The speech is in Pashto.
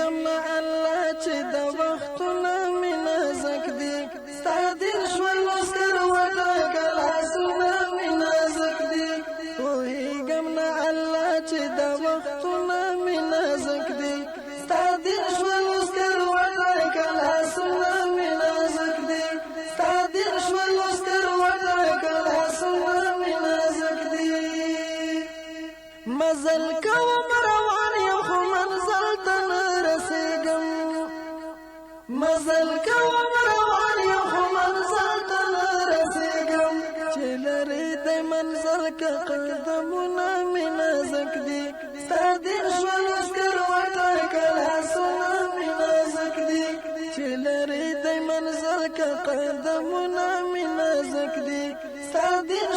غم الله چې د وختونه مې نازک دي ستا دین شول اسکر وټاکه لاسونه مې نازک دي پوهېږم نه الله چې د وختونه مې نازک دي ستا دین شول اسکر وټاکه لاسونه مې نازک دي ستا دین شول اسکر وټاکه لاسونه مې نازک دي مزل کوم روان یم خو منزل ته نه رسېږم مزل کوم روان یم خو منزل ته نه رسېږم چې لرې دی منزل که قدمونه مې نازک دي ستا دین شول اسکر وټاکه لاسونه مې نازک دي چې لرې دی منزل که قدمونه مې نازک دي ستا دین